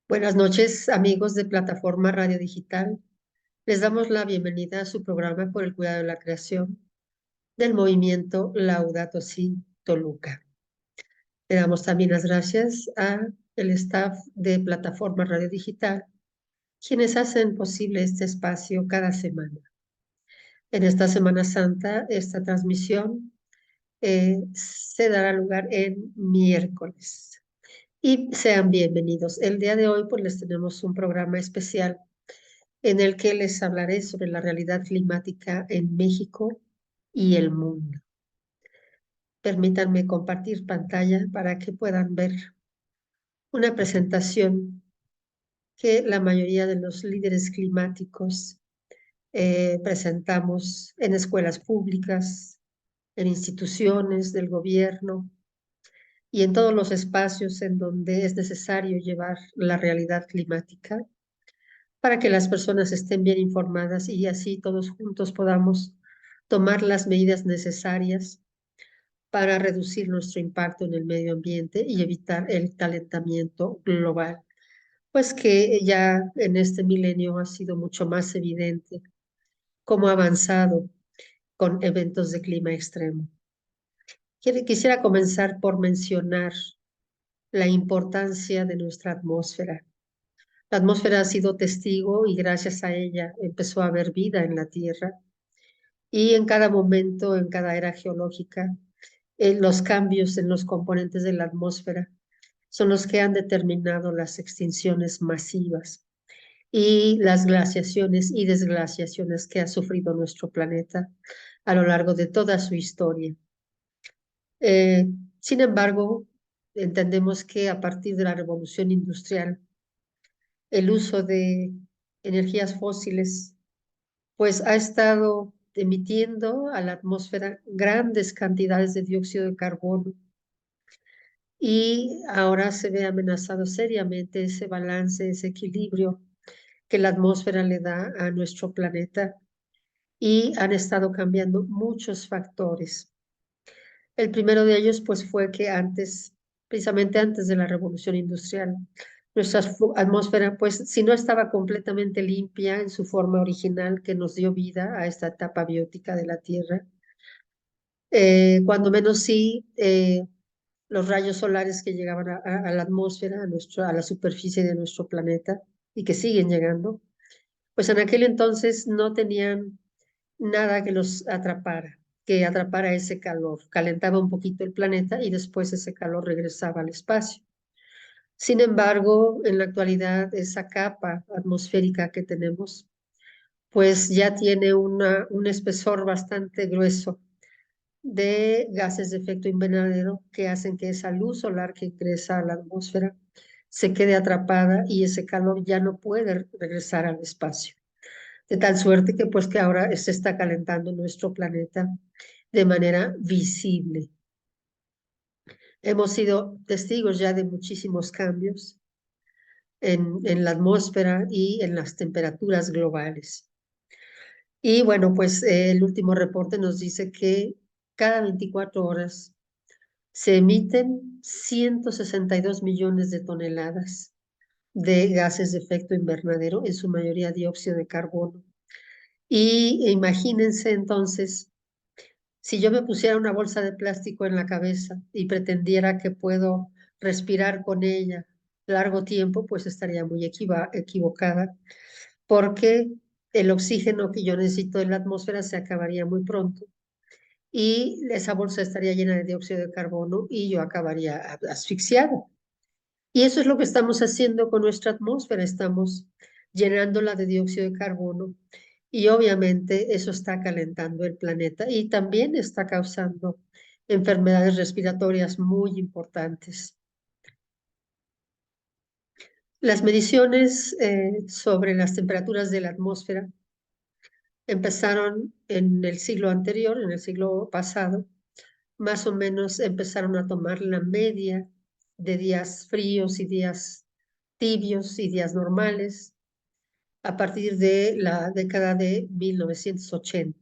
Buenas noches, amigos de Plataforma Radio Digital. Les damos la bienvenida a su programa por el cuidado de la creación del movimiento Laudato Si Toluca. Le damos también las gracias a el staff de Plataforma Radio Digital, quienes hacen posible este espacio cada semana. En esta Semana Santa, esta transmisión se dará lugar en miércoles. Y sean bienvenidos. El día de hoy, pues les tenemos un programa especial en el que les hablaré sobre la realidad climática en México y el mundo. Permítanme compartir pantalla para que puedan ver una presentación que la mayoría de los líderes climáticos presentamos en escuelas públicas, en instituciones del gobierno y en todos los espacios en donde es necesario llevar la realidad climática para que las personas estén bien informadas y así todos juntos podamos tomar las medidas necesarias para reducir nuestro impacto en el medio ambiente y evitar el calentamiento global, pues que ya en este milenio ha sido mucho más evidente cómo ha avanzado con eventos de clima extremo. Quisiera comenzar por mencionar la importancia de nuestra atmósfera. La atmósfera ha sido testigo y gracias a ella empezó a haber vida en la Tierra. Y en cada momento, en cada era geológica, los cambios en los componentes de la atmósfera son los que han determinado las extinciones masivas y las glaciaciones y desglaciaciones que ha sufrido nuestro planeta a lo largo de toda su historia. Eh, Sin embargo, entendemos que a partir de la revolución industrial, el uso de energías fósiles pues ha estado emitiendo a la atmósfera grandes cantidades de dióxido de carbono y ahora se ve amenazado seriamente ese balance, ese equilibrio que la atmósfera le da a nuestro planeta y han estado cambiando muchos factores. El primero de ellos pues fue que antes, precisamente antes de la revolución industrial, nuestra atmósfera pues si no estaba completamente limpia en su forma original que nos dio vida a esta etapa biótica de la Tierra, cuando menos sí los rayos solares que llegaban a la atmósfera, a la superficie de nuestro planeta y que siguen llegando, pues en aquel entonces no tenían nada que atrapara ese calor. Calentaba un poquito el planeta y después ese calor regresaba al espacio. Sin embargo, en la actualidad, esa capa atmosférica que tenemos, pues ya tiene un espesor bastante grueso de gases de efecto invernadero que hacen que esa luz solar que ingresa a la atmósfera se quede atrapada y ese calor ya no puede regresar al espacio. De tal suerte que pues que ahora se está calentando nuestro planeta de manera visible. Hemos sido testigos ya de muchísimos cambios en la atmósfera y en las temperaturas globales. Y bueno, pues el último reporte nos dice que cada 24 horas se emiten 162 millones de toneladas de gases de efecto invernadero, en su mayoría dióxido de carbono. Y imagínense entonces, si yo me pusiera una bolsa de plástico en la cabeza y pretendiera que puedo respirar con ella largo tiempo, pues estaría muy equivocada, porque el oxígeno que yo necesito en la atmósfera se acabaría muy pronto y esa bolsa estaría llena de dióxido de carbono y yo acabaría asfixiada. Y eso es lo que estamos haciendo con nuestra atmósfera, estamos llenándola de dióxido de carbono y obviamente eso está calentando el planeta y también está causando enfermedades respiratorias muy importantes. Las mediciones sobre las temperaturas de la atmósfera empezaron en el siglo anterior, en el siglo pasado, más o menos empezaron a tomar la media de días fríos y días tibios y días normales a partir de la década de 1980.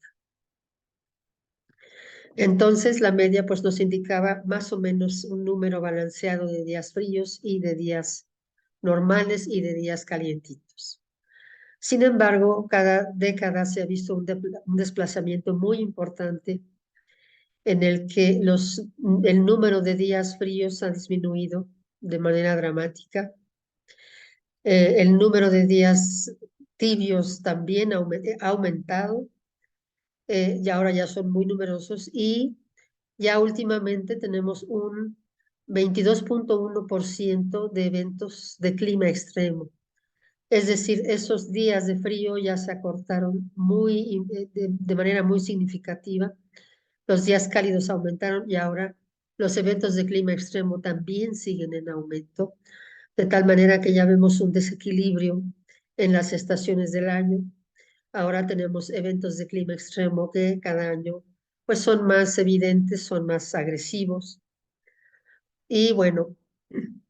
Entonces la media pues nos indicaba más o menos un número balanceado de días fríos y de días normales y de días calientitos. Sin embargo, cada década se ha visto un desplazamiento muy importante en el que el número de días fríos ha disminuido de manera dramática. El número de días tibios también ha aumentado, y ahora ya son muy numerosos, y ya últimamente tenemos un 22.1% de eventos de clima extremo. Es decir, esos días de frío ya se acortaron de manera muy significativa. Los días cálidos aumentaron y ahora los eventos de clima extremo también siguen en aumento, de tal manera que ya vemos un desequilibrio en las estaciones del año. Ahora tenemos eventos de clima extremo que cada año pues son más evidentes, son más agresivos. Y bueno,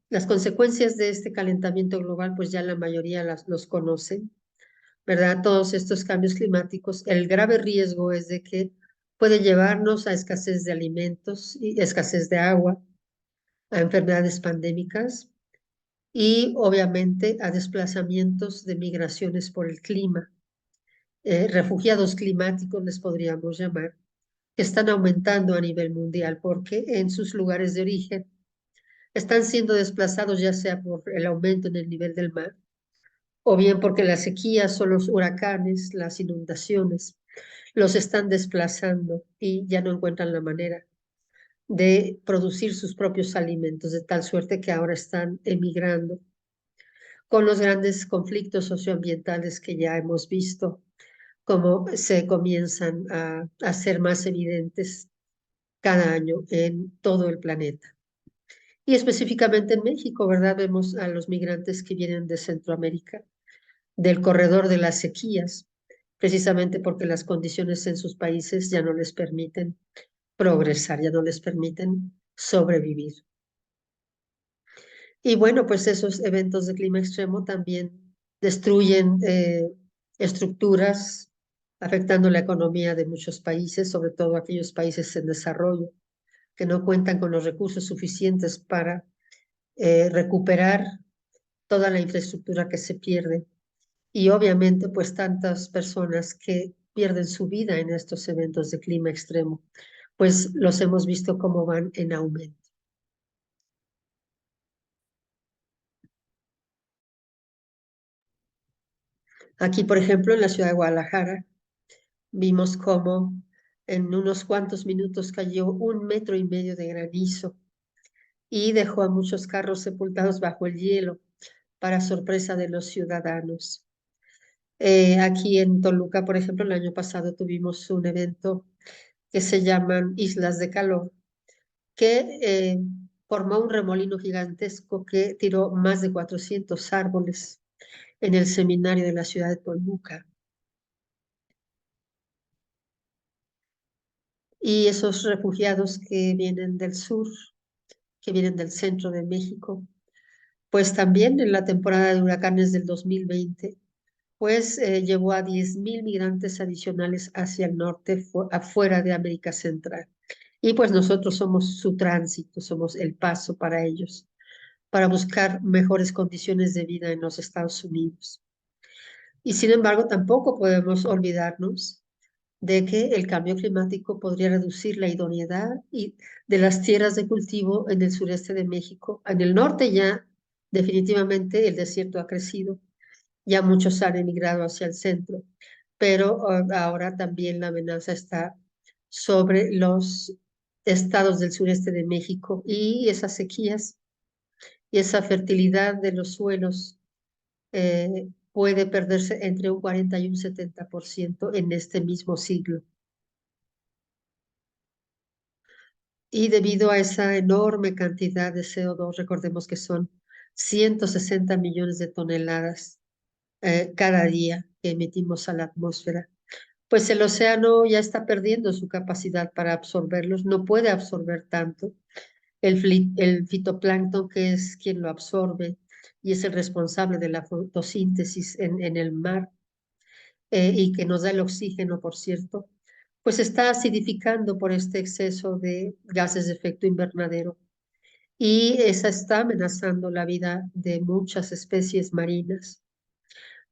las consecuencias de este calentamiento global pues ya la mayoría los conocen, ¿verdad? Todos estos cambios climáticos, el grave riesgo es de que puede llevarnos a escasez de alimentos y escasez de agua, a enfermedades pandémicas y obviamente a desplazamientos de migraciones por el clima. Refugiados climáticos les podríamos llamar, que están aumentando a nivel mundial porque en sus lugares de origen están siendo desplazados ya sea por el aumento en el nivel del mar o bien porque las sequías o los huracanes, las inundaciones, los están desplazando y ya no encuentran la manera de producir sus propios alimentos, de tal suerte que ahora están emigrando con los grandes conflictos socioambientales que ya hemos visto, cómo se comienzan a hacer más evidentes cada año en todo el planeta. Y específicamente en México, ¿verdad? Vemos a los migrantes que vienen de Centroamérica, del corredor de las sequías, precisamente porque las condiciones en sus países ya no les permiten progresar, ya no les permiten sobrevivir. Y bueno, pues esos eventos de clima extremo también destruyen estructuras, afectando la economía de muchos países, sobre todo aquellos países en desarrollo, que no cuentan con los recursos suficientes para recuperar toda la infraestructura que se pierde. Y obviamente, pues tantas personas que pierden su vida en estos eventos de clima extremo, pues los hemos visto cómo van en aumento. Aquí, por ejemplo, en la ciudad de Guadalajara, vimos cómo en unos cuantos minutos cayó 1,5 metros de granizo y dejó a muchos carros sepultados bajo el hielo, para sorpresa de los ciudadanos. Aquí en Toluca, por ejemplo, el año pasado tuvimos un evento que se llaman Islas de Calor, que formó un remolino gigantesco que tiró más de 400 árboles en el seminario de la ciudad de Toluca. Y esos refugiados que vienen del sur, que vienen del centro de México, pues también en la temporada de huracanes del 2020, pues llevó a 10,000 migrantes adicionales hacia el norte, afuera de América Central. Y pues nosotros somos su tránsito, somos el paso para ellos, para buscar mejores condiciones de vida en los Estados Unidos. Y sin embargo, tampoco podemos olvidarnos de que el cambio climático podría reducir la idoneidad de las tierras de cultivo en el sureste de México. En el norte ya definitivamente el desierto ha crecido, ya muchos han emigrado hacia el centro, pero ahora también la amenaza está sobre los estados del sureste de México y esas sequías y esa fertilidad de los suelos puede perderse entre un 40 y un 70% en este mismo siglo. Y debido a esa enorme cantidad de CO2, recordemos que son 160 millones de toneladas cada día que emitimos a la atmósfera, pues el océano ya está perdiendo su capacidad para absorberlos, no puede absorber tanto. El fitoplancton, que es quien lo absorbe y es el responsable de la fotosíntesis en el mar, y que nos da el oxígeno, por cierto, pues está acidificando por este exceso de gases de efecto invernadero y esa está amenazando la vida de muchas especies marinas,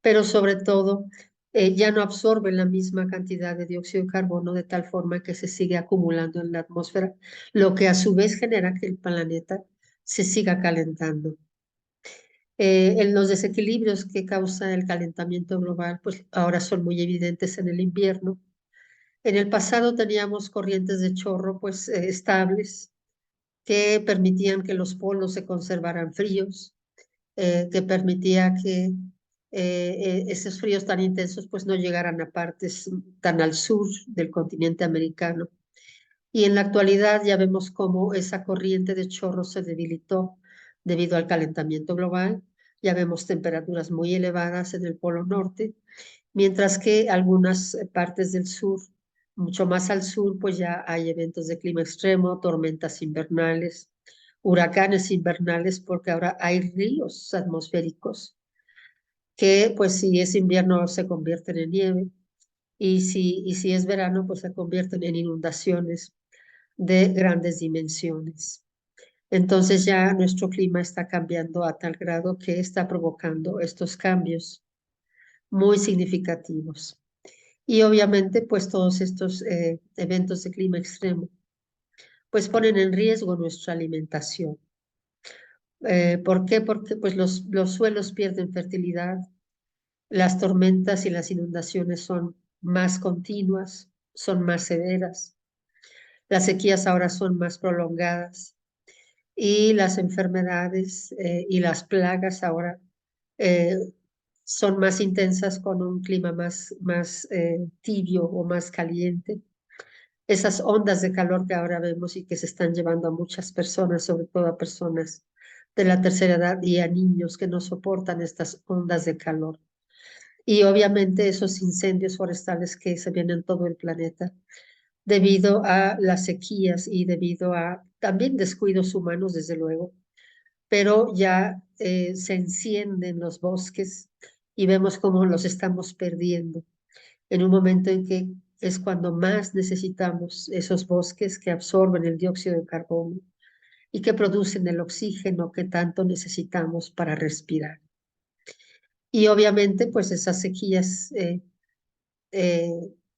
pero sobre todo ya no absorbe la misma cantidad de dióxido de carbono de tal forma que se sigue acumulando en la atmósfera, lo que a su vez genera que el planeta se siga calentando. En los desequilibrios que causa el calentamiento global, pues ahora son muy evidentes en el invierno. En el pasado teníamos corrientes de chorro pues estables que permitían que los polos se conservaran fríos, que permitía que esos fríos tan intensos pues no llegaran a partes tan al sur del continente americano. Y en la actualidad ya vemos cómo esa corriente de chorro se debilitó debido al calentamiento global. Ya vemos temperaturas muy elevadas en el Polo Norte, mientras que algunas partes del sur, mucho más al sur, pues ya hay eventos de clima extremo, tormentas invernales, huracanes invernales, porque ahora hay ríos atmosféricos que, pues si es invierno, se convierten en nieve y si es verano, pues se convierten en inundaciones de grandes dimensiones. Entonces ya nuestro clima está cambiando a tal grado que está provocando estos cambios muy significativos. Y obviamente, pues todos estos eventos de clima extremo, pues ponen en riesgo nuestra alimentación. ¿Por qué? Porque pues los suelos pierden fertilidad, las tormentas y las inundaciones son más continuas, son más severas, las sequías ahora son más prolongadas y las enfermedades y las plagas ahora eh, son más intensas con un clima más tibio o más caliente. Esas ondas de calor que ahora vemos y que se están llevando a muchas personas, sobre todo a personas de la tercera edad y a niños que no soportan estas ondas de calor. Y obviamente esos incendios forestales que se vienen en todo el planeta debido a las sequías y debido a también descuidos humanos, desde luego, pero ya se encienden los bosques y vemos cómo los estamos perdiendo en un momento en que es cuando más necesitamos esos bosques que absorben el dióxido de carbono y que producen el oxígeno que tanto necesitamos para respirar. Y obviamente, pues esas sequías eh,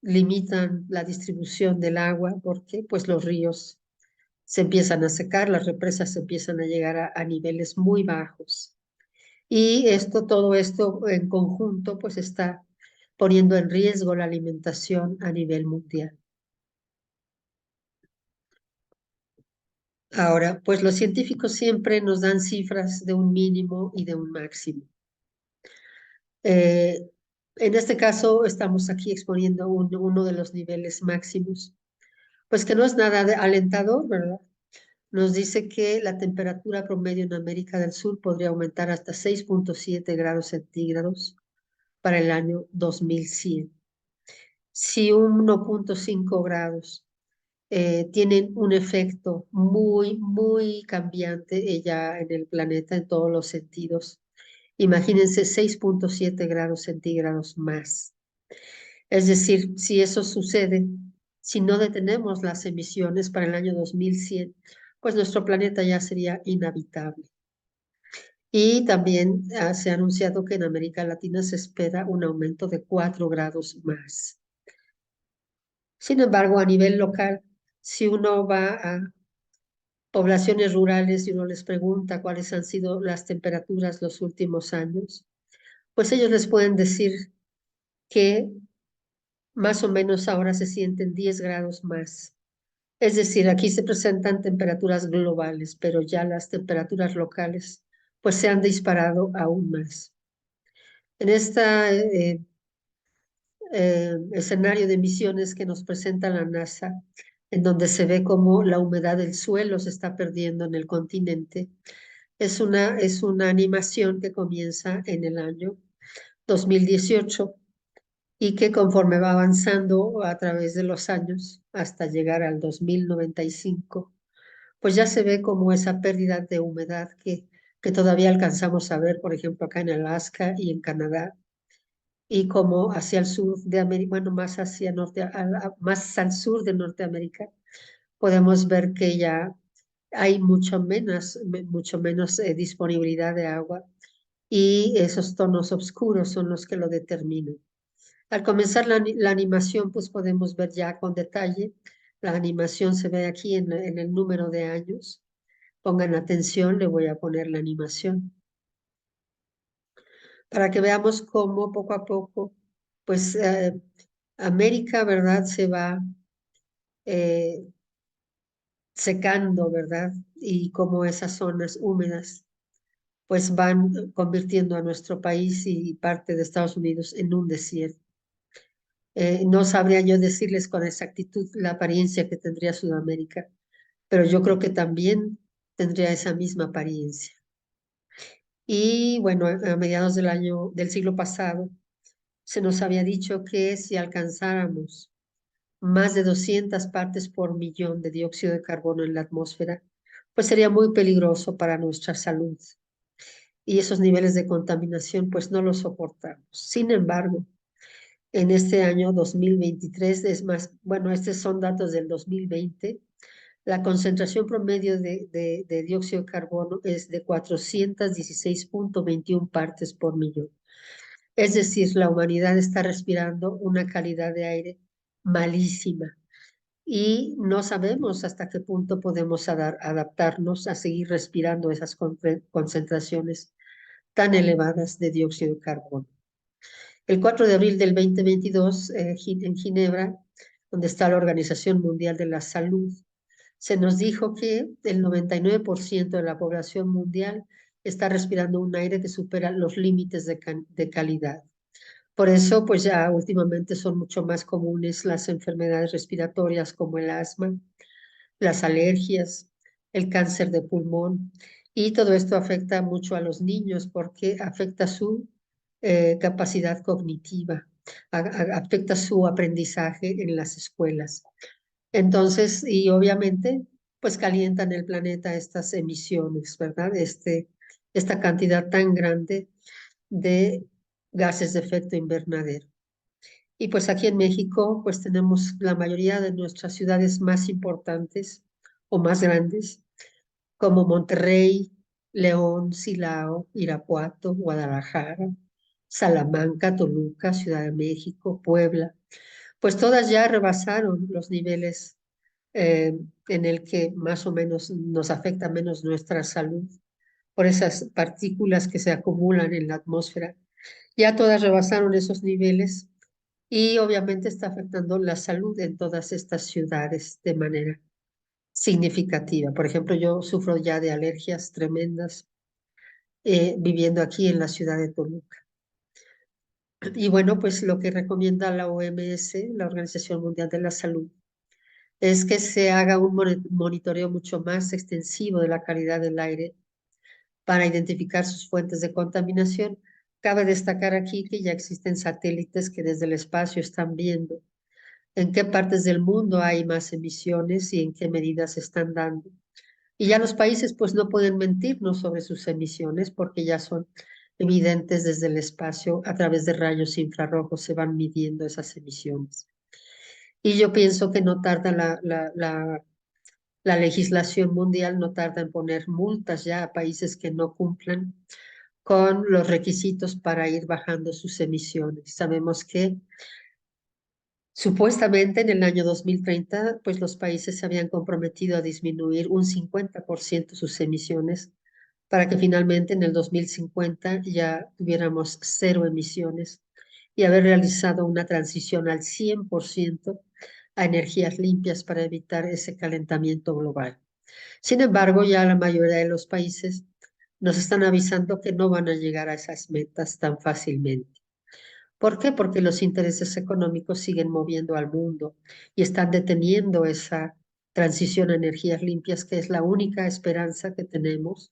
limitan la distribución del agua porque pues los ríos se empiezan a secar, las represas empiezan a llegar a niveles muy bajos. Y todo esto en conjunto, pues está poniendo en riesgo la alimentación a nivel mundial. Ahora, pues los científicos siempre nos dan cifras de un mínimo y de un máximo. Eh, en este caso, estamos aquí exponiendo uno de los niveles máximos, pues que no es nada alentador, ¿verdad? Nos dice que la temperatura promedio en América del Sur podría aumentar hasta 6,7 grados centígrados para el año 2100. Si 1,5 grados tienen un efecto muy cambiante ya en el planeta en todos los sentidos. Imagínense 6,7 grados centígrados más. Es decir, si eso sucede, si no detenemos las emisiones para el año 2100, pues nuestro planeta ya sería inhabitable. Y también se ha anunciado que en América Latina se espera un aumento de 4 grados más. Sin embargo, a nivel local, si uno va a poblaciones rurales y uno les pregunta cuáles han sido las temperaturas los últimos años, pues ellos les pueden decir que más o menos ahora se sienten 10 grados más. Es decir, aquí se presentan temperaturas globales, pero ya las temperaturas locales pues se han disparado aún más. En este escenario de emisiones que nos presenta la NASA, en donde se ve cómo la humedad del suelo se está perdiendo en el continente, es una animación que comienza en el año 2018 y que conforme va avanzando a través de los años hasta llegar al 2095, pues ya se ve como esa pérdida de humedad que todavía alcanzamos a ver, por ejemplo, acá en Alaska y en Canadá, y como hacia el sur de América, bueno, más hacia más al sur de Norteamérica, podemos ver que ya hay mucho menos disponibilidad de agua y esos tonos oscuros son los que lo determinan. Al comenzar la animación, pues podemos ver ya con detalle. La animación se ve aquí en el número de años. Pongan atención, le voy a poner la animación para que veamos cómo poco a poco, pues América, ¿verdad? Se va eh, secando, ¿verdad? Y cómo esas zonas húmedas pues van convirtiendo a nuestro país y parte de Estados Unidos en un desierto. No sabría yo decirles con exactitud la apariencia que tendría Sudamérica, pero yo creo que también tendría esa misma apariencia. Y bueno, a mediados del siglo pasado, se nos había dicho que si alcanzáramos más de 200 partes por millón de dióxido de carbono en la atmósfera, pues sería muy peligroso para nuestra salud. Y esos niveles de contaminación, pues no los soportamos. Sin embargo, en este año 2023, es más, bueno, estos son datos del 2020, la concentración promedio de dióxido de carbono es de 416,21 partes por millón. Es decir, la humanidad está respirando una calidad de aire malísima y no sabemos hasta qué punto podemos adaptarnos a seguir respirando esas concentraciones tan elevadas de dióxido de carbono. El 4 de abril del 2022, en Ginebra, donde está la Organización Mundial de la Salud, se nos dijo que el 99% de la población mundial está respirando un aire que supera los límites de calidad. Por eso, pues ya últimamente son mucho más comunes las enfermedades respiratorias como el asma, las alergias, el cáncer de pulmón, y todo esto afecta mucho a los niños porque afecta su capacidad cognitiva, afecta su aprendizaje en las escuelas. Entonces, y obviamente, pues calientan el planeta estas emisiones, ¿verdad? Esta cantidad tan grande de gases de efecto invernadero. Y pues aquí en México, pues tenemos la mayoría de nuestras ciudades más importantes o más grandes, como Monterrey, León, Silao, Irapuato, Guadalajara, Salamanca, Toluca, Ciudad de México, Puebla, pues todas ya rebasaron los niveles en el que más o menos nos afecta menos nuestra salud por esas partículas que se acumulan en la atmósfera. Ya todas rebasaron esos niveles y obviamente está afectando la salud en todas estas ciudades de manera significativa. Por ejemplo, yo sufro ya de alergias tremendas viviendo aquí en la ciudad de Toluca. Y bueno, pues lo que recomienda la OMS, la Organización Mundial de la Salud, es que se haga un monitoreo mucho más extensivo de la calidad del aire para identificar sus fuentes de contaminación. Cabe destacar aquí que ya existen satélites que desde el espacio están viendo en qué partes del mundo hay más emisiones y en qué medidas se están dando. Y ya los países pues no pueden mentirnos sobre sus emisiones porque ya son evidentes desde el espacio, a través de rayos infrarrojos se van midiendo esas emisiones. Y yo pienso que no tarda la legislación mundial, no tarda en poner multas ya a países que no cumplan con los requisitos para ir bajando sus emisiones. Sabemos que supuestamente en el año 2030, pues los países se habían comprometido a disminuir un 50% sus emisiones para que finalmente en el 2050 ya tuviéramos cero emisiones y haber realizado una transición al 100% a energías limpias para evitar ese calentamiento global. Sin embargo, ya la mayoría de los países nos están avisando que no van a llegar a esas metas tan fácilmente. ¿Por qué? Porque los intereses económicos siguen moviendo al mundo y están deteniendo esa transición a energías limpias, que es la única esperanza que tenemos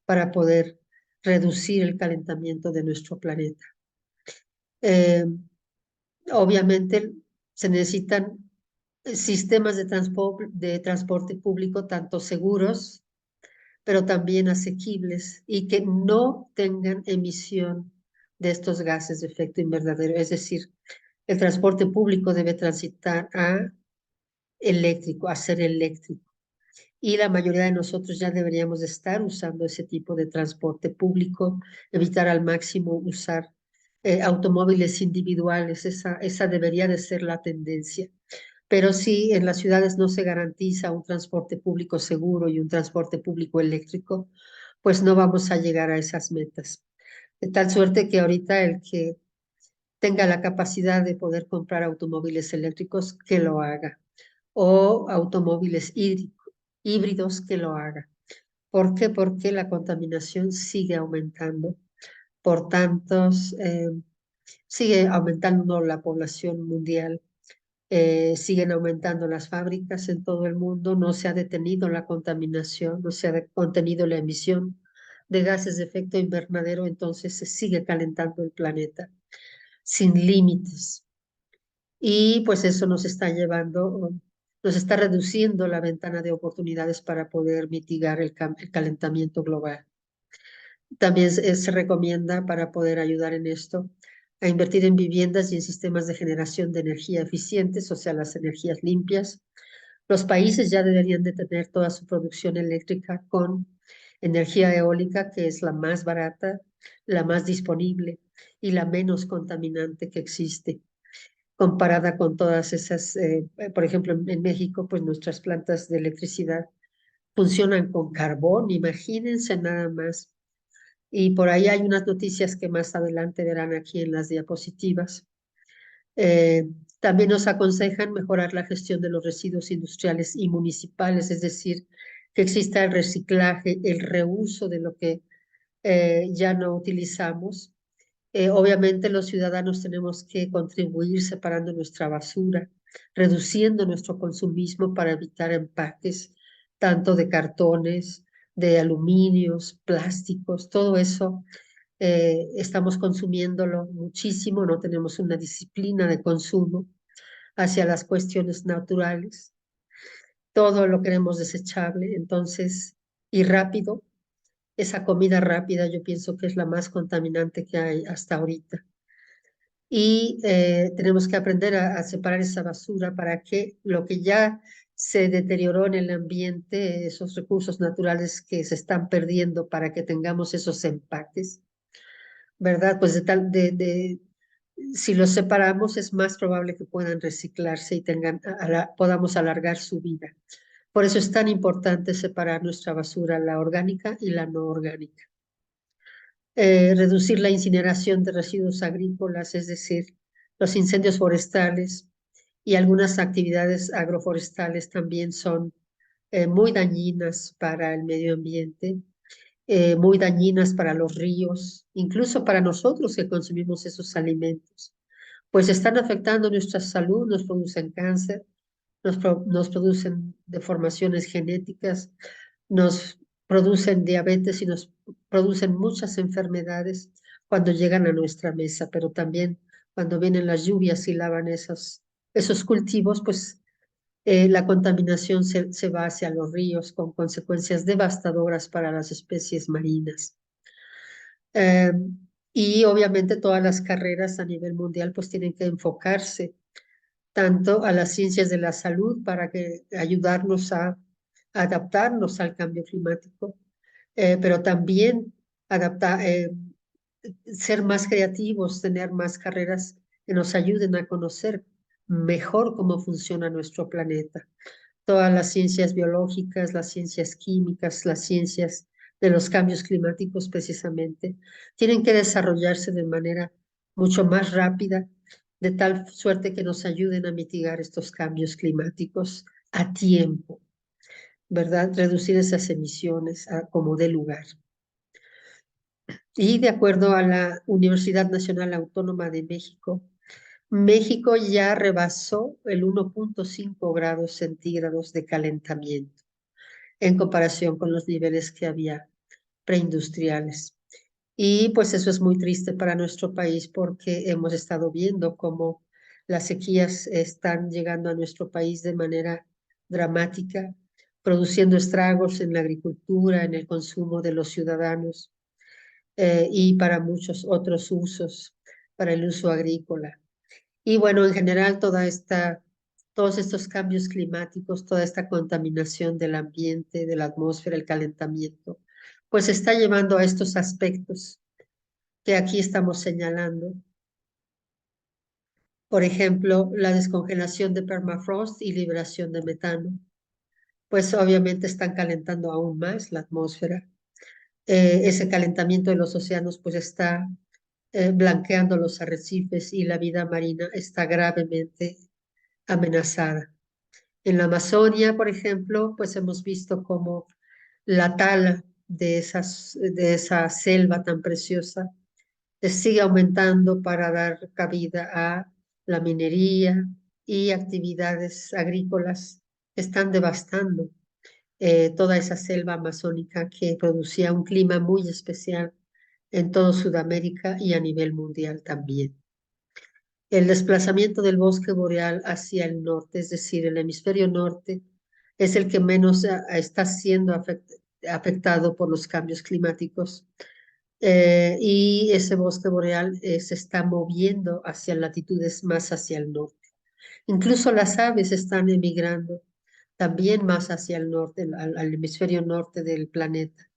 para poder reducir el calentamiento de nuestro planeta. Eh, Obviamente se necesitan sistemas de transporte público tanto seguros, pero también asequibles y que no tengan emisión de estos gases de efecto invernadero. Es decir, el transporte público debe transitar a eléctrico, a ser eléctrico. y la mayoría de nosotros ya deberíamos de estar usando ese tipo de transporte público, evitar al máximo usar automóviles individuales. Esa debería de ser la tendencia. Pero si en las ciudades no se garantiza un transporte público seguro y un transporte público eléctrico, pues no vamos a llegar a esas metas. De tal suerte que ahorita el que tenga la capacidad de poder comprar automóviles eléctricos, que lo haga, o automóviles híbridos, que lo haga. ¿Por qué? Porque la contaminación sigue aumentando. Por tantos, sigue aumentando la población mundial, siguen aumentando las fábricas en todo el mundo, no se ha detenido la contaminación, no se ha contenido la emisión de gases de efecto invernadero, entonces se sigue calentando el planeta sin límites. Y pues eso nos está llevando, nos está reduciendo la ventana de oportunidades para poder mitigar el calentamiento global. También se recomienda para poder ayudar en esto a invertir en viviendas y en sistemas de generación de energía eficientes, o sea, las energías limpias. Los países ya deberían de tener toda su producción eléctrica con energía eólica, que es la más barata, la más disponible y la menos contaminante que existe, comparada con todas esas, por ejemplo, en México, pues nuestras plantas de electricidad funcionan con carbón, imagínense nada más. Y por ahí hay unas noticias que más adelante verán aquí en las diapositivas. Eh, También nos aconsejan mejorar la gestión de los residuos industriales y municipales, es decir, que exista el reciclaje, el reuso de lo que ya no utilizamos. Obviamente los ciudadanos tenemos que contribuir separando nuestra basura, reduciendo nuestro consumismo para evitar empaques, tanto de cartones, de aluminios, plásticos, todo eso. Estamos consumiéndolo muchísimo, no tenemos una disciplina de consumo hacia las cuestiones naturales. Todo lo queremos desechable, entonces, y rápido. Esa comida rápida yo pienso que es la más contaminante que hay hasta ahorita. Y tenemos que aprender a separar esa basura para que lo que ya se deterioró en el ambiente, esos recursos naturales que se están perdiendo para que tengamos esos empaques, ¿verdad? Pues si los separamos es más probable que puedan reciclarse y podamos alargar su vida. Por eso es tan importante separar nuestra basura, la orgánica y la no orgánica. Reducir la incineración de residuos agrícolas, es decir, los incendios forestales y algunas actividades agroforestales también son muy dañinas para el medio ambiente, muy dañinas para los ríos, incluso para nosotros que consumimos esos alimentos, pues están afectando nuestra salud, nos producen cáncer, nos producen deformaciones genéticas, nos producen diabetes y nos producen muchas enfermedades cuando llegan a nuestra mesa, pero también cuando vienen las lluvias y lavan esos cultivos, pues la contaminación se va hacia los ríos con consecuencias devastadoras para las especies marinas. Eh, y obviamente todas las carreras a nivel mundial pues tienen que enfocarse tanto a las ciencias de la salud para ayudarnos a adaptarnos al cambio climático, pero también ser más creativos, tener más carreras que nos ayuden a conocer mejor cómo funciona nuestro planeta. Todas las ciencias biológicas, las ciencias químicas, las ciencias de los cambios climáticos precisamente, tienen que desarrollarse de manera mucho más rápida, de tal suerte que nos ayuden a mitigar estos cambios climáticos a tiempo, ¿verdad? Reducir esas emisiones como de lugar. Y de acuerdo a la Universidad Nacional Autónoma de México, México ya rebasó el 1.5 grados centígrados de calentamiento en comparación con los niveles que había preindustriales. Y pues eso es muy triste para nuestro país porque hemos estado viendo cómo las sequías están llegando a nuestro país de manera dramática, produciendo estragos en la agricultura, en el consumo de los ciudadanos y para muchos otros usos, para el uso agrícola. Y bueno, en general toda esta todos estos cambios climáticos, toda esta contaminación del ambiente, de la atmósfera, el calentamiento, pues está llevando a estos aspectos que aquí estamos señalando. Por ejemplo, la descongelación de permafrost y liberación de metano, pues obviamente están calentando aún más la atmósfera. Ese calentamiento de los océanos pues está blanqueando los arrecifes y la vida marina está gravemente amenazada. En la Amazonia, por ejemplo, pues hemos visto cómo la tala de esa selva tan preciosa sigue aumentando para dar cabida a la minería y actividades agrícolas que están devastando toda esa selva amazónica que producía un clima muy especial en todo Sudamérica y a nivel mundial también. El desplazamiento del bosque boreal hacia el norte, es decir, el hemisferio norte, es el que menos está siendo afectado por los cambios climáticos. Y ese bosque boreal se está moviendo hacia latitudes más hacia el norte. Incluso las aves están emigrando también más hacia el norte, al hemisferio norte del planeta.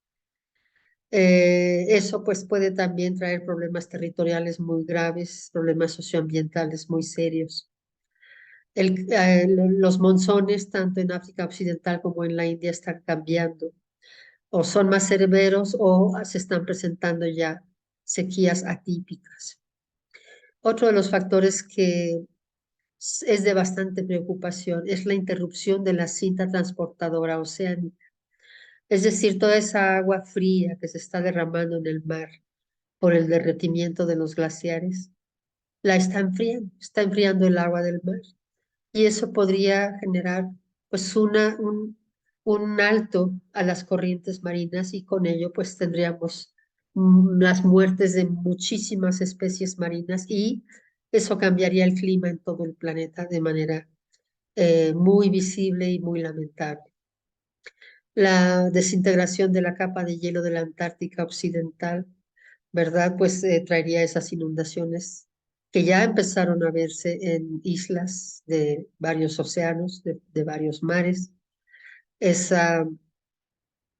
Eso pues puede también traer problemas territoriales muy graves, problemas socioambientales muy serios. Los monzones, tanto en África Occidental como en la India, están cambiando, o son más severos o se están presentando ya sequías atípicas. Otro de los factores que es de bastante preocupación es la interrupción de la cinta transportadora oceánica, es decir, toda esa agua fría que se está derramando en el mar por el derretimiento de los glaciares, la está enfriando el agua del mar y eso podría generar pues un alto a las corrientes marinas y con ello pues tendríamos las muertes de muchísimas especies marinas y eso cambiaría el clima en todo el planeta de manera muy visible y muy lamentable. La desintegración de la capa de hielo de la Antártica Occidental, ¿verdad? Pues traería esas inundaciones que ya empezaron a verse en islas de varios océanos, de varios mares. Esa,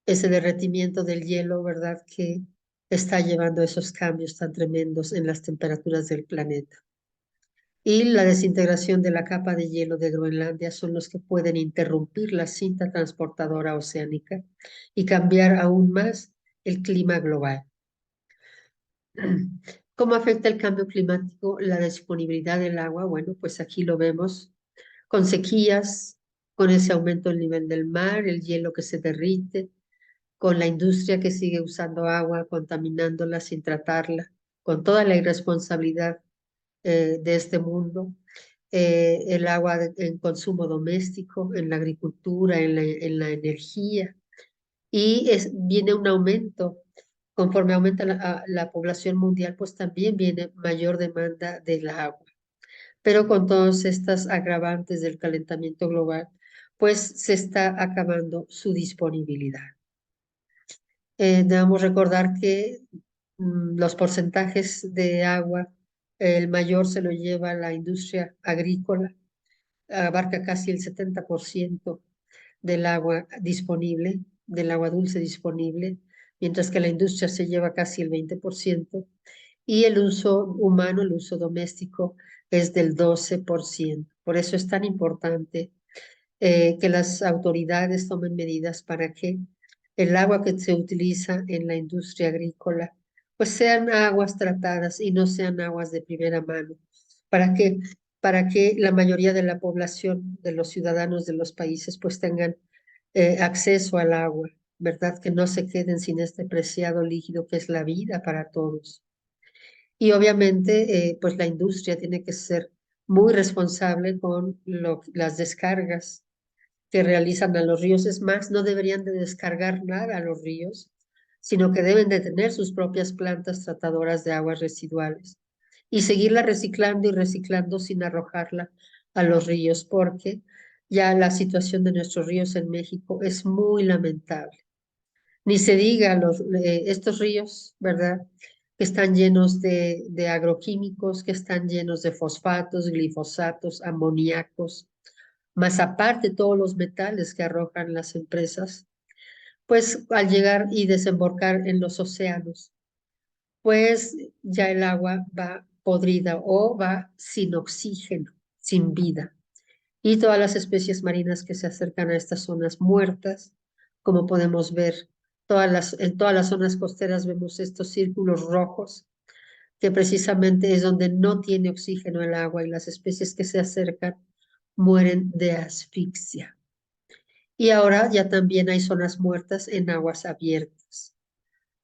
ese derretimiento del hielo, ¿verdad? Que está llevando a esos cambios tan tremendos en las temperaturas del planeta. Y la desintegración de la capa de hielo de Groenlandia son los que pueden interrumpir la cinta transportadora oceánica y cambiar aún más el clima global. ¿Cómo afecta el cambio climático la disponibilidad del agua? Bueno, pues aquí lo vemos con sequías, con ese aumento del nivel del mar, el hielo que se derrite, con la industria que sigue usando agua, contaminándola sin tratarla, con toda la irresponsabilidad de este mundo, el agua en consumo doméstico, en la agricultura, en la energía, y viene un aumento. Conforme aumenta la población mundial, pues también viene mayor demanda del agua. Pero con todas estas agravantes del calentamiento global, pues se está acabando su disponibilidad. Debemos recordar que los porcentajes de agua, el mayor se lo lleva la industria agrícola, abarca casi el 70% del agua disponible, del agua dulce disponible, mientras que la industria se lleva casi el 20%, y el uso humano, el uso doméstico, es del 12%. Por eso es tan importante que las autoridades tomen medidas para que el agua que se utiliza en la industria agrícola, pues sean aguas tratadas y no sean aguas de primera mano, para que, para que la mayoría de la población, de los ciudadanos de los países, pues tengan acceso al agua, ¿verdad? Que no se queden sin este preciado líquido que es la vida para todos. Y obviamente, pues la industria tiene que ser muy responsable con las descargas que realizan a los ríos. Es más, no deberían de descargar nada a los ríos, sino que deben de tener sus propias plantas tratadoras de aguas residuales y seguirla reciclando y reciclando sin arrojarla a los ríos, porque ya la situación de nuestros ríos en México es muy lamentable. Ni se diga estos ríos, ¿verdad? Que están llenos de agroquímicos, que están llenos de fosfatos, glifosatos, amoníacos, más aparte todos los metales que arrojan las empresas, pues al llegar y desembocar en los océanos, pues ya el agua va podrida o va sin oxígeno, sin vida. Y todas las especies marinas que se acercan a estas zonas muertas, como podemos ver, en todas las zonas costeras vemos estos círculos rojos, que precisamente es donde no tiene oxígeno el agua y las especies que se acercan mueren de asfixia. Y ahora ya también hay zonas muertas en aguas abiertas,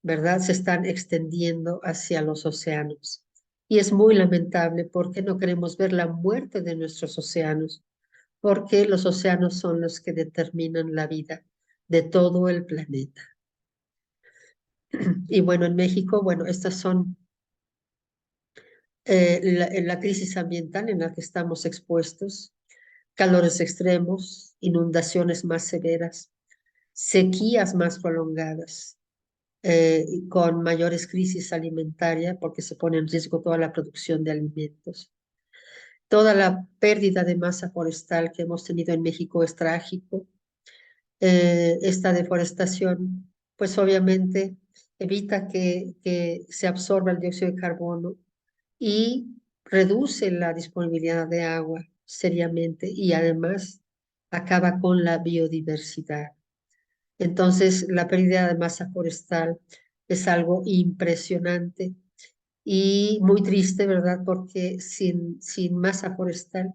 ¿verdad? Se están extendiendo hacia los océanos. Y es muy lamentable porque no queremos ver la muerte de nuestros océanos, porque los océanos son los que determinan la vida de todo el planeta. Y bueno, en México, bueno, estas son la crisis ambiental en la que estamos expuestos, calores extremos, inundaciones más severas, sequías más prolongadas, y con mayores crisis alimentaria porque se pone en riesgo toda la producción de alimentos. Toda la pérdida de masa forestal que hemos tenido en México es trágico. Esta deforestación, pues obviamente evita que se absorba el dióxido de carbono y reduce la disponibilidad de agua seriamente y además acaba con la biodiversidad. Entonces, la pérdida de masa forestal es algo impresionante y muy triste, ¿verdad? Porque sin masa forestal,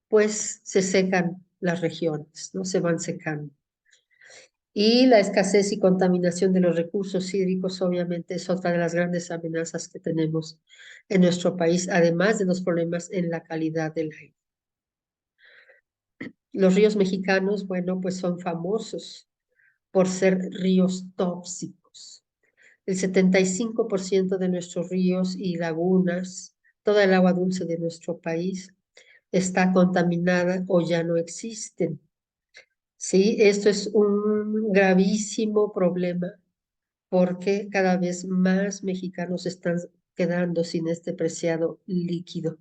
pues se secan las regiones, ¿no? Se van secando. Y la escasez y contaminación de los recursos hídricos obviamente es otra de las grandes amenazas que tenemos en nuestro país, además de los problemas en la calidad del aire. Los ríos mexicanos, bueno, pues son famosos por ser ríos tóxicos. El 75% de nuestros ríos y lagunas, toda el agua dulce de nuestro país, está contaminada o ya no existen. Sí, esto es un gravísimo problema porque cada vez más mexicanos están quedando sin este preciado líquido.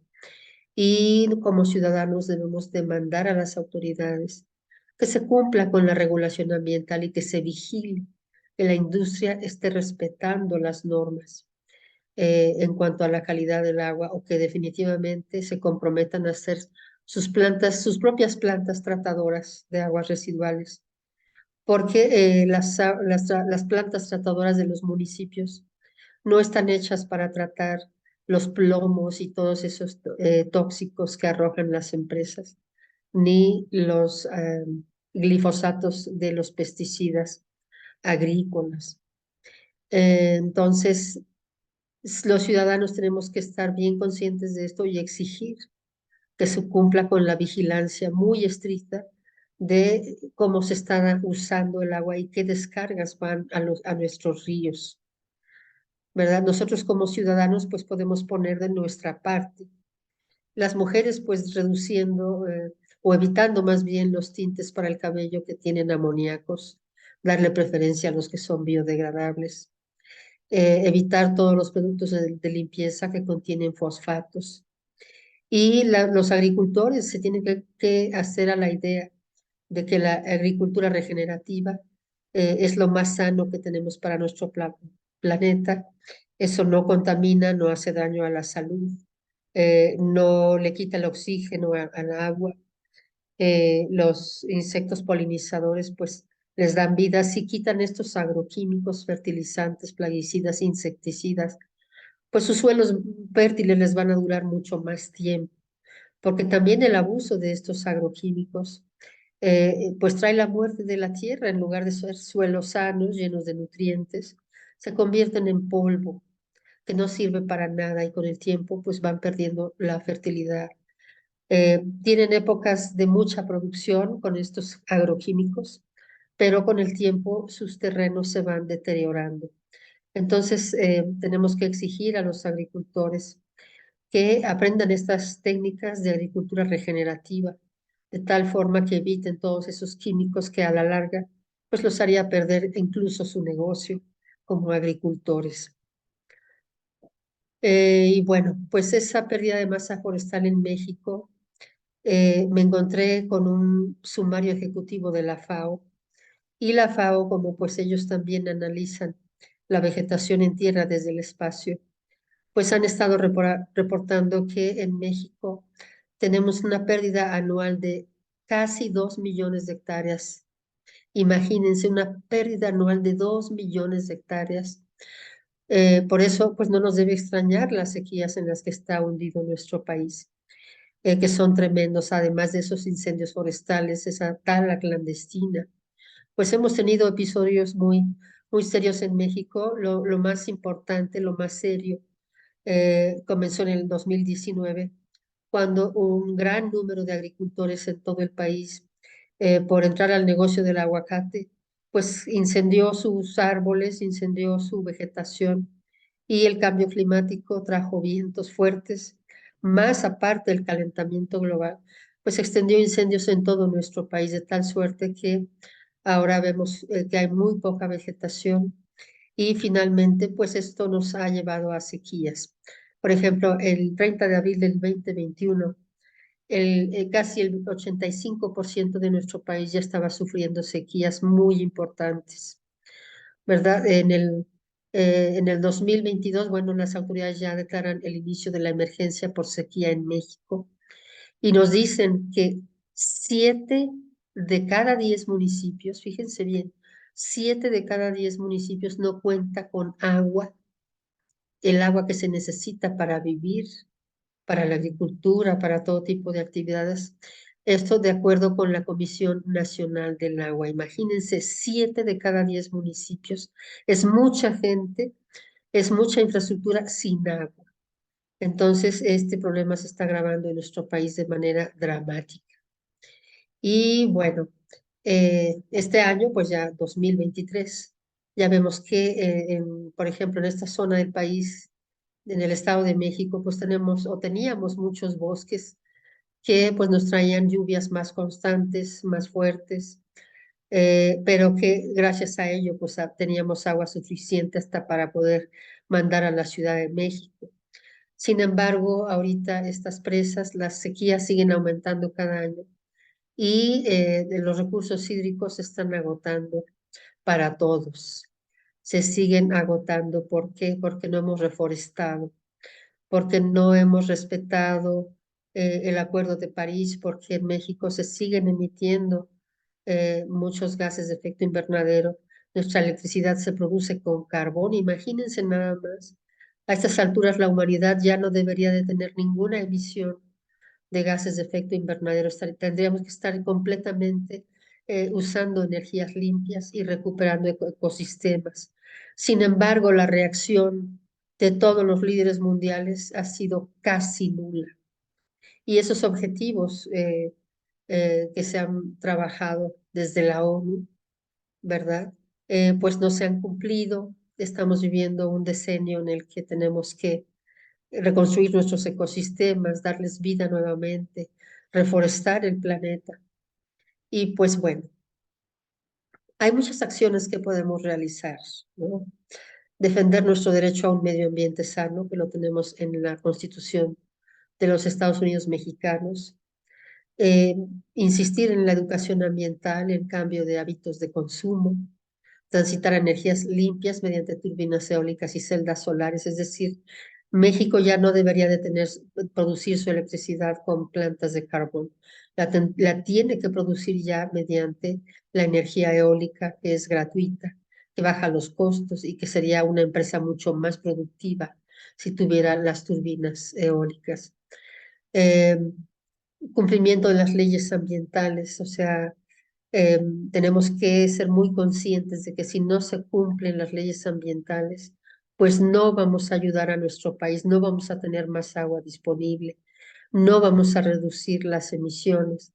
Y como ciudadanos debemos demandar a las autoridades que se cumpla con la regulación ambiental y que se vigile que la industria esté respetando las normas en cuanto a la calidad del agua o que definitivamente se comprometan a hacer sus propias plantas tratadoras de aguas residuales, porque las plantas tratadoras de los municipios no están hechas para tratar los plomos y todos esos tóxicos que arrojan las empresas, ni los glifosatos de los pesticidas agrícolas. Entonces, los ciudadanos tenemos que estar bien conscientes de esto y exigir que se cumpla con la vigilancia muy estricta de cómo se está usando el agua y qué descargas van a nuestros ríos, ¿verdad? Nosotros como ciudadanos pues podemos poner de nuestra parte. Las mujeres pues reduciendo o evitando más bien los tintes para el cabello que tienen amoníacos, darle preferencia a los que son biodegradables, evitar todos los productos de limpieza que contienen fosfatos. Y los agricultores se tienen que hacer a la idea de que la agricultura regenerativa es lo más sano que tenemos para nuestro planeta. Eso no contamina, no hace daño a la salud, no le quita el oxígeno al agua. Los insectos polinizadores pues les dan vida. Si quitan estos agroquímicos, fertilizantes, plaguicidas, insecticidas, pues sus suelos fértiles les van a durar mucho más tiempo, porque también el abuso de estos agroquímicos pues trae la muerte de la tierra en lugar de ser suelos sanos, llenos de nutrientes, se convierten en polvo que no sirve para nada y con el tiempo pues van perdiendo la fertilidad. Tienen épocas de mucha producción con estos agroquímicos, pero con el tiempo sus terrenos se van deteriorando. Entonces, tenemos que exigir a los agricultores que aprendan estas técnicas de agricultura regenerativa, de tal forma que eviten todos esos químicos que a la larga pues los haría perder incluso su negocio como agricultores. Y bueno, pues esa pérdida de masa forestal en México me encontré con un sumario ejecutivo de la FAO y la FAO, como pues ellos también analizan la vegetación en tierra desde el espacio, pues han estado reportando que en México tenemos una pérdida anual de casi 2 millones de hectáreas. Imagínense una pérdida anual de 2 millones de hectáreas. Por eso, pues no nos debe extrañar las sequías en las que está hundido nuestro país, que son tremendos, además de esos incendios forestales, esa tala clandestina. Pues hemos tenido episodios muy serios en México. Lo más importante, lo más serio, comenzó en el 2019, cuando un gran número de agricultores en todo el país, por entrar al negocio del aguacate, pues incendió sus árboles, incendió su vegetación y el cambio climático trajo vientos fuertes, más aparte del calentamiento global, pues extendió incendios en todo nuestro país de tal suerte que ahora vemos que hay muy poca vegetación y finalmente, pues esto nos ha llevado a sequías. Por ejemplo, el 30 de abril del 2021, casi el 85% de nuestro país ya estaba sufriendo sequías muy importantes, ¿verdad? En el 2022, bueno, las autoridades ya declaran el inicio de la emergencia por sequía en México y nos dicen que 7 de cada 10 municipios, fíjense bien, 7 de cada 10 municipios no cuenta con agua, el agua que se necesita para vivir, para la agricultura, para todo tipo de actividades. Esto de acuerdo con la Comisión Nacional del Agua. Imagínense, 7 de cada 10 municipios. Es mucha gente, es mucha infraestructura sin agua. Entonces, este problema se está agravando en nuestro país de manera dramática. Y bueno, este año, pues ya 2023, ya vemos que, por ejemplo, en esta zona del país, en el Estado de México, pues tenemos o teníamos muchos bosques que pues nos traían lluvias más constantes, más fuertes, pero que gracias a ello pues teníamos agua suficiente hasta para poder mandar a la Ciudad de México. Sin embargo, ahorita estas presas, las sequías siguen aumentando cada año y de los recursos hídricos se están agotando para todos. Se siguen agotando. ¿Por qué? Porque no hemos reforestado, porque no hemos respetado el Acuerdo de París, porque en México se siguen emitiendo muchos gases de efecto invernadero. Nuestra electricidad se produce con carbón, imagínense nada más. A estas alturas la humanidad ya no debería de tener ninguna emisión de gases de efecto invernadero. Tendríamos que estar completamente usando energías limpias y recuperando ecosistemas. Sin embargo, la reacción de todos los líderes mundiales ha sido casi nula. Y esos objetivos que se han trabajado desde la ONU, ¿verdad? Pues no se han cumplido. Estamos viviendo un decenio en el que tenemos que reconstruir nuestros ecosistemas, darles vida nuevamente, reforestar el planeta. Y pues bueno, hay muchas acciones que podemos realizar, ¿no? Defender nuestro derecho a un medio ambiente sano, que lo tenemos en la Constitución de los Estados Unidos mexicanos. eh, Insistir en la educación ambiental, el cambio de hábitos de consumo, transitar a energías limpias mediante turbinas eólicas y celdas solares, es decir, México ya no debería de producir su electricidad con plantas de carbón, la tiene que producir ya mediante la energía eólica, que es gratuita, que baja los costos y que sería una empresa mucho más productiva si tuviera las turbinas eólicas. Eh, Cumplimiento de las leyes ambientales, o sea, eh, tenemos que ser muy conscientes de que si no se cumplen las leyes ambientales, pues no vamos a ayudar a nuestro país, no vamos a tener más agua disponible, no vamos a reducir las emisiones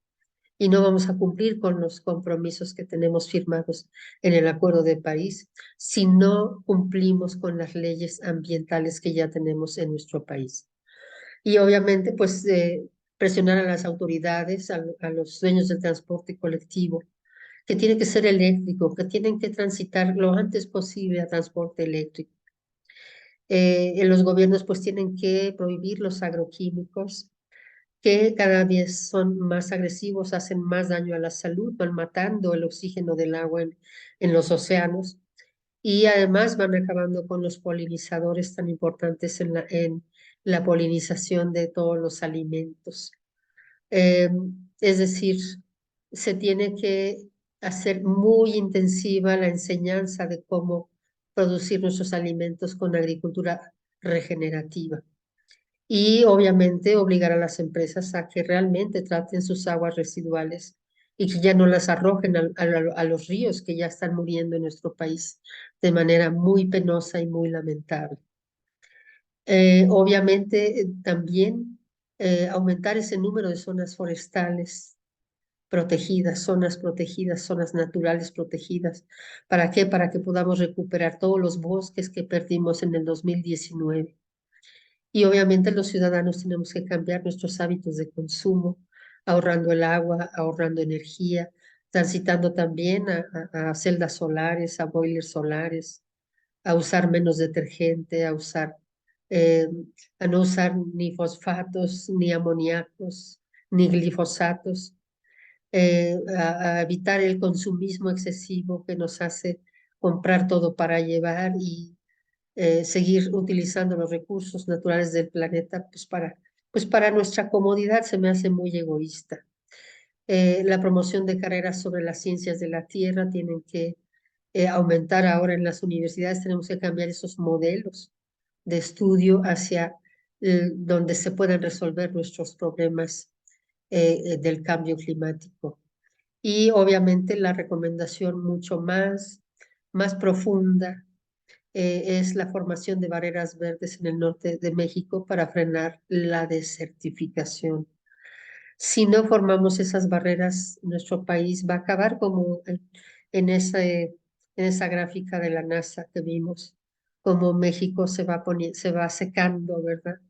y no vamos a cumplir con los compromisos que tenemos firmados en el Acuerdo de París si no cumplimos con las leyes ambientales que ya tenemos en nuestro país. Y obviamente, pues presionar a las autoridades, a los dueños del transporte colectivo, que tiene que ser eléctrico, que tienen que transitar lo antes posible a transporte eléctrico. Los gobiernos pues tienen que prohibir los agroquímicos, que cada vez son más agresivos, hacen más daño a la salud, van matando el oxígeno del agua en los océanos y además van acabando con los polinizadores tan importantes en la polinización de todos los alimentos. Eh, es decir, se tiene que hacer muy intensiva la enseñanza de cómo producir nuestros alimentos con agricultura regenerativa. Y obviamente obligar a las empresas a que realmente traten sus aguas residuales y que ya no las arrojen a los ríos que ya están muriendo en nuestro país de manera muy penosa y muy lamentable. Obviamente también aumentar ese número de zonas forestales protegidas, zonas naturales protegidas. ¿Para qué? Para que podamos recuperar todos los bosques que perdimos en el 2019. Y obviamente los ciudadanos tenemos que cambiar nuestros hábitos de consumo, ahorrando el agua, ahorrando energía, transitando también a celdas solares, a boilers solares, a usar menos detergente, eh, a no usar ni fosfatos, ni amoníacos, ni glifosatos, a evitar el consumismo excesivo que nos hace comprar todo para llevar y seguir utilizando los recursos naturales del planeta pues para nuestra comodidad se me hace muy egoísta. La promoción de carreras sobre las ciencias de la Tierra tienen que aumentar ahora en las universidades, tenemos que cambiar esos modelos de estudio hacia donde se puedan resolver nuestros problemas del cambio climático. Y obviamente la recomendación mucho más profunda es la formación de barreras verdes en el norte de México para frenar la desertificación. Si no formamos esas barreras, nuestro país va a acabar como en esa gráfica de la NASA que vimos, como México se va secando, ¿verdad?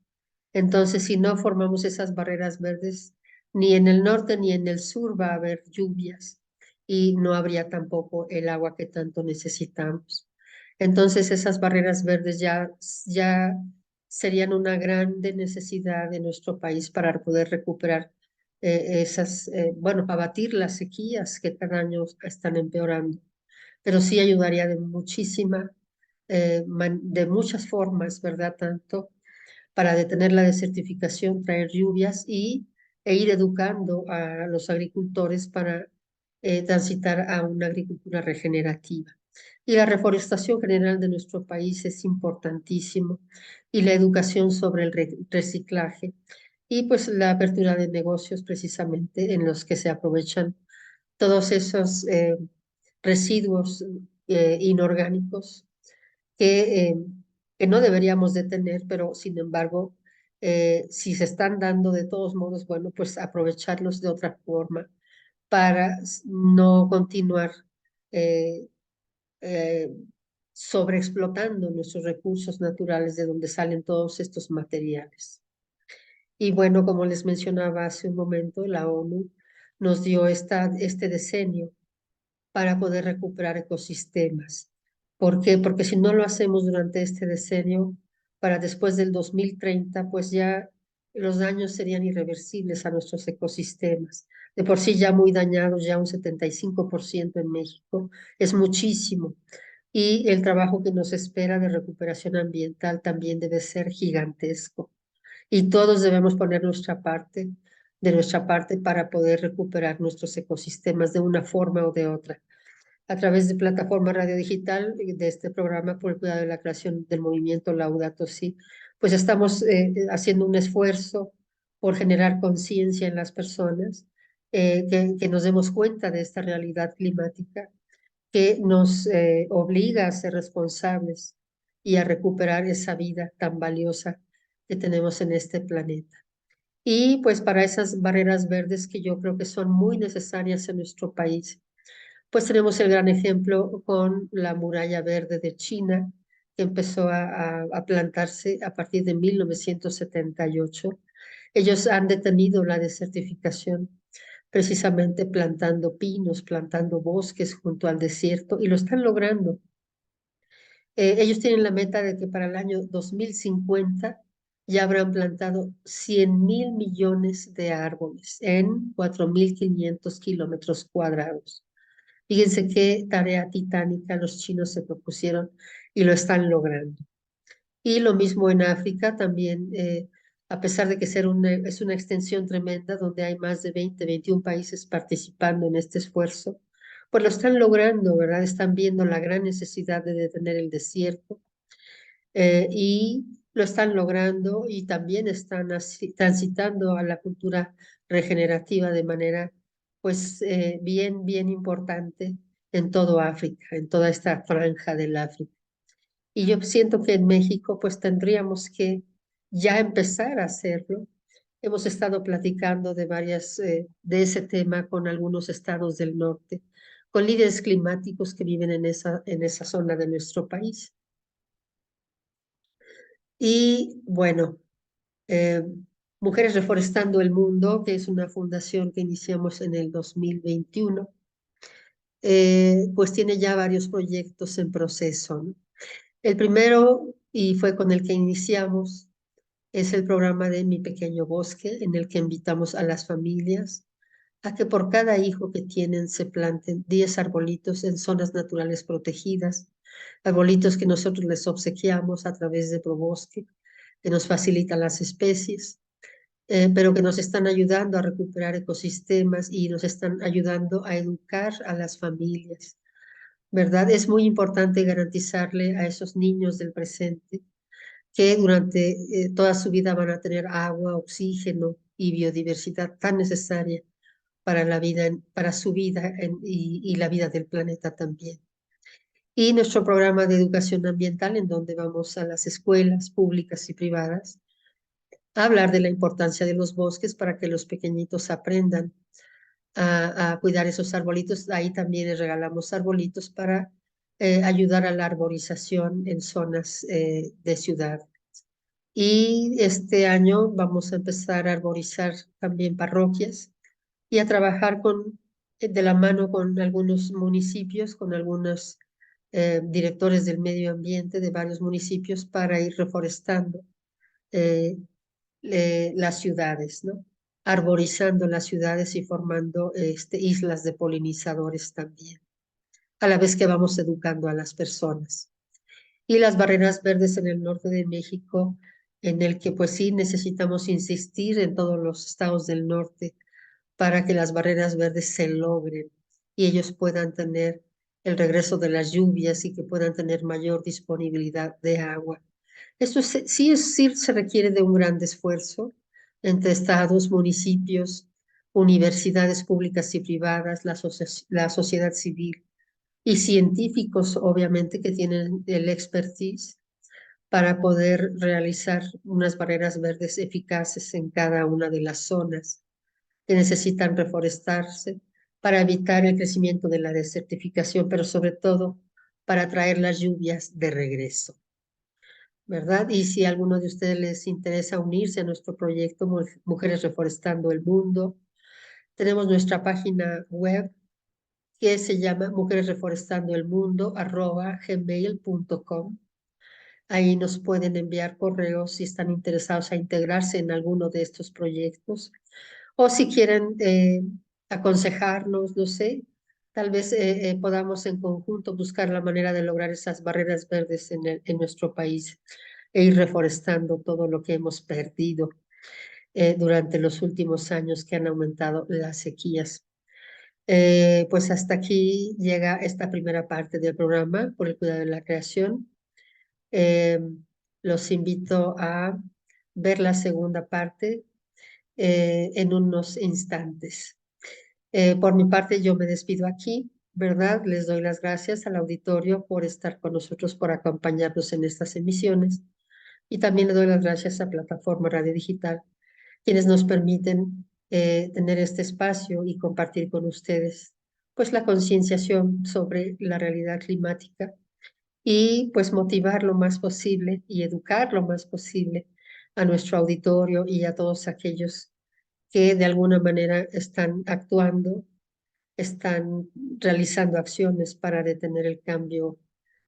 Entonces, si no formamos esas barreras verdes, ni en el norte ni en el sur va a haber lluvias y no habría tampoco el agua que tanto necesitamos. Entonces, esas barreras verdes ya serían una grande necesidad de nuestro país para poder recuperar bueno, abatir las sequías que cada año están empeorando. Pero sí ayudaría de muchas formas, ¿verdad? Tanto para detener la desertificación, traer lluvias e ir educando a los agricultores para transitar a una agricultura regenerativa. Y la reforestación general de nuestro país es importantísimo y la educación sobre el reciclaje y pues la apertura de negocios precisamente en los que se aprovechan todos esos residuos inorgánicos que, eh, que no deberíamos de tener, pero sin embargo, si se están dando de todos modos, bueno, pues aprovecharlos de otra forma para no continuar eh, eh, sobreexplotando nuestros recursos naturales de donde salen todos estos materiales. Y bueno, como les mencionaba hace un momento, la ONU nos dio este decenio para poder recuperar ecosistemas. ¿Por qué? Porque si no lo hacemos durante este decenio, para después del 2030, pues ya los daños serían irreversibles a nuestros ecosistemas. De por sí ya muy dañados, ya un 75% en México, es muchísimo. Y el trabajo que nos espera de recuperación ambiental también debe ser gigantesco. Y todos debemos poner de nuestra parte para poder recuperar nuestros ecosistemas de una forma o de otra a través de plataforma radio digital de este programa por el cuidado de la creación del movimiento Laudato Si, pues estamos haciendo un esfuerzo por generar conciencia en las personas, que nos demos cuenta de esta realidad climática que nos obliga a ser responsables y a recuperar esa vida tan valiosa que tenemos en este planeta. Y pues para esas barreras verdes que yo creo que son muy necesarias en nuestro país, pues tenemos el gran ejemplo con la muralla verde de China, que empezó a plantarse a partir de 1978. Ellos han detenido la desertificación precisamente plantando pinos, plantando bosques junto al desierto y lo están logrando. Ellos tienen la meta de que para el año 2050 ya habrán plantado 100.000 millones de árboles en 4.500 kilómetros cuadrados. Fíjense qué tarea titánica los chinos se propusieron y lo están logrando. Y lo mismo en África también, a pesar de que es una extensión tremenda donde hay más de 20, 21 países participando en este esfuerzo, pues lo están logrando, ¿verdad? Están viendo la gran necesidad de detener el desierto, y lo están logrando y también están transitando a la cultura regenerativa de manera pues bien, bien importante en todo África, en toda esta franja del África. Y yo siento que en México pues tendríamos que ya empezar a hacerlo. Hemos estado platicando de ese tema con algunos estados del norte, con líderes climáticos que viven en esa zona de nuestro país. Y bueno, eh, Mujeres Reforestando el Mundo, que es una fundación que iniciamos en el 2021, pues tiene ya varios proyectos en proceso, ¿no? El primero, y fue con el que iniciamos, es el programa de Mi Pequeño Bosque, en el que invitamos a las familias a que por cada hijo que tienen se planten 10 arbolitos en zonas naturales protegidas, arbolitos que nosotros les obsequiamos a través de ProBosque, que nos facilitan las especies, pero que nos están ayudando a recuperar ecosistemas y nos están ayudando a educar a las familias, ¿verdad? Es muy importante garantizarle a esos niños del presente que durante toda su vida van a tener agua, oxígeno y biodiversidad tan necesaria para la vida, para su vida y la vida del planeta también. Y nuestro programa de educación ambiental, en donde vamos a las escuelas públicas y privadas a hablar de la importancia de los bosques para que los pequeñitos aprendan a cuidar esos arbolitos. Ahí también les regalamos arbolitos para ayudar a la arborización en zonas de ciudad. Y este año vamos a empezar a arborizar también parroquias y a trabajar de la mano con algunos municipios, con algunos directores del medio ambiente de varios municipios para ir reforestando eh, las ciudades, ¿no? Arborizando las ciudades y formando islas de polinizadores también, a la vez que vamos educando a las personas. Y las barreras verdes en el norte de México, en el que pues sí necesitamos insistir en todos los estados del norte para que las barreras verdes se logren y ellos puedan tener el regreso de las lluvias y que puedan tener mayor disponibilidad de agua. Esto sí se requiere de un gran esfuerzo entre estados, municipios, universidades públicas y privadas, la sociedad civil y científicos, obviamente, que tienen el expertise para poder realizar unas barreras verdes eficaces en cada una de las zonas que necesitan reforestarse para evitar el crecimiento de la desertificación, pero sobre todo para traer las lluvias de regreso, ¿verdad? Y si a alguno de ustedes les interesa unirse a nuestro proyecto Mujeres Reforestando el Mundo, tenemos nuestra página web que se llama mujeresreforestandoelmundo@gmail.com. Ahí nos pueden enviar correos si están interesados a integrarse en alguno de estos proyectos o si quieren aconsejarnos, no sé, tal vez podamos en conjunto buscar la manera de lograr esas barreras verdes en nuestro país e ir reforestando todo lo que hemos perdido durante los últimos años que han aumentado las sequías. Pues hasta aquí llega esta primera parte del programa por el cuidado de la creación. Eh, los invito a ver la segunda parte en unos instantes. Por mi parte, yo me despido aquí, ¿verdad? Les doy las gracias al auditorio por estar con nosotros, por acompañarnos en estas emisiones. Y también le doy las gracias a Plataforma Radio Digital, quienes nos permiten tener este espacio y compartir con ustedes, pues, la concienciación sobre la realidad climática y, pues, motivar lo más posible y educar lo más posible a nuestro auditorio y a todos aquellos que de alguna manera están actuando, están realizando acciones para detener el cambio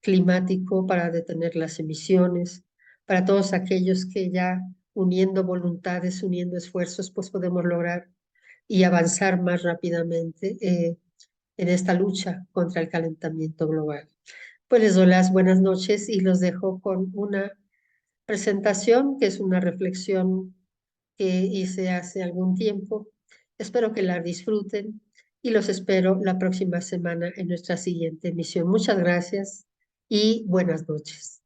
climático, para detener las emisiones, para todos aquellos que ya uniendo voluntades, uniendo esfuerzos, pues podemos lograr y avanzar más rápidamente en esta lucha contra el calentamiento global. Pues les doy las buenas noches y los dejo con una presentación que es una reflexión que hice hace algún tiempo. Espero que la disfruten y los espero la próxima semana en nuestra siguiente emisión. Muchas gracias y buenas noches.